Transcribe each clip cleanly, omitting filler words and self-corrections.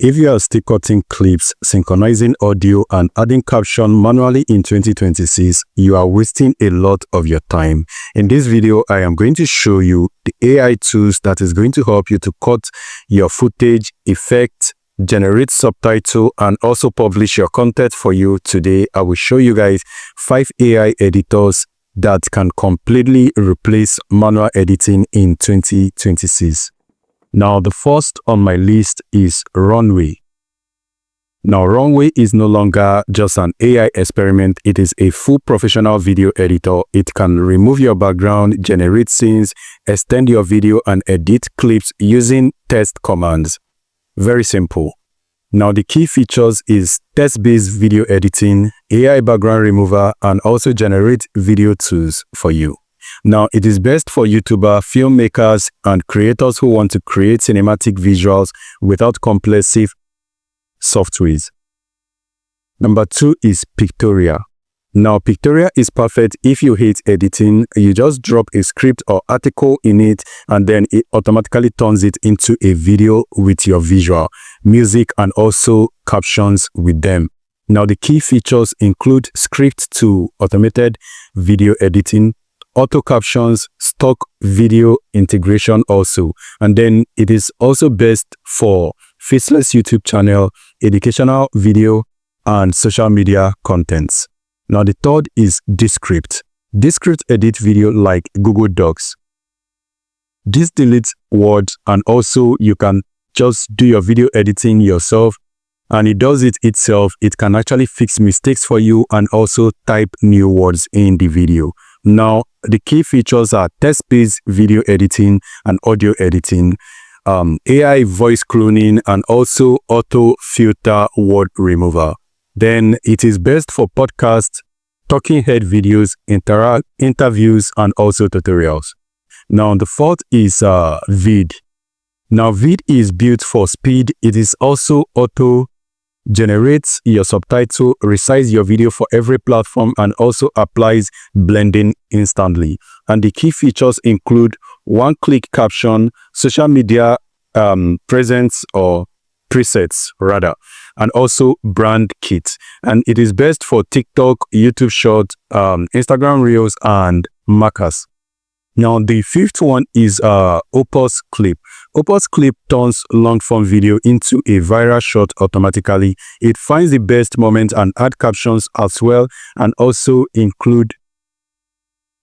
If you are still cutting clips, synchronizing audio, and adding caption manually in 2026, you are wasting a lot of your time. In this video, I am going to show you the AI tools that is going to help you to cut your footage, effect, generate subtitle, and also publish your content for you. Today, I will show you guys 5 AI editors that can completely replace manual editing in 2026. Now, the first on my list is Runway. Now, Runway is no longer just an AI experiment. It is a full professional video editor. It can remove your background, generate scenes, extend your video, and edit clips using text commands. Very simple. Now, the key features is text-based video editing, AI background remover, and also generate video tools for you. Now, it is best for YouTubers, filmmakers, and creators who want to create cinematic visuals without complex softwares. Number 2 is Pictoria. Now, Pictoria is perfect if you hate editing. You just drop a script or article in it, and then it automatically turns it into a video with your visual, music, and also captions with them. Now, the key features include script to automated video editing, auto captions, stock video integration also. And then it is also best for faceless YouTube channel, educational video, and social media contents. Now, the third is Descript. Descript edit video like Google Docs. This deletes words, and also you can just do your video editing yourself, and it does it itself. It can actually fix mistakes for you and also type new words in the video. Now, the key features are text-based video editing and audio editing, AI voice cloning, and also auto filter word remover. Then it is best for podcasts, talking head videos, interviews, and also tutorials. Now, the fourth is Vid. Now, Vid is built for speed. It is also auto generates your subtitle, resize your video for every platform, and also applies blending instantly. And the key features include one-click caption, social media presence or presets rather, and also brand kit. And it is best for TikTok, YouTube Short, Instagram Reels, and Macas. Now, the fifth one is Opus Clip. Opus Clip turns long-form video into a viral shot automatically. It finds the best moment and add captions as well, and also include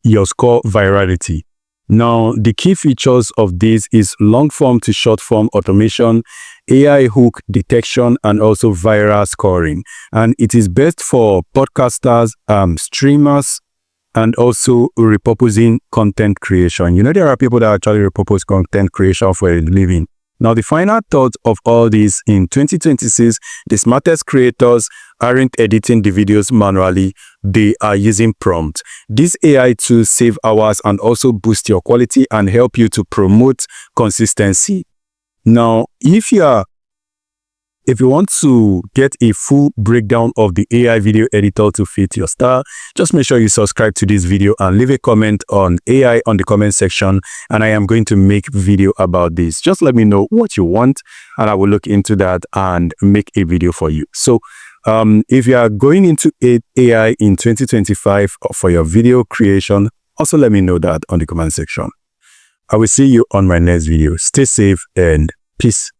your score virality. Now, the key features of this is long-form to short-form automation, AI hook detection, and also viral scoring. And it is best for podcasters, streamers, and also repurposing content creation. You know, there are people that actually repurpose content creation for a living. Now, the final thought of all this, in 2026, the smartest creators aren't editing the videos manually. They are using prompt. These AI tools save hours and also boost your quality and help you to promote consistency. Now, if you want to get a full breakdown of the AI video editor to fit your style, just make sure you subscribe to this video and leave a comment on AI on the comment section, and I am going to make a video about this. Just let me know what you want, and I will look into that and make a video for you. So if you are going into AI in 2025 for your video creation, also let me know that on the comment section. I will see you on my next video. Stay safe and peace.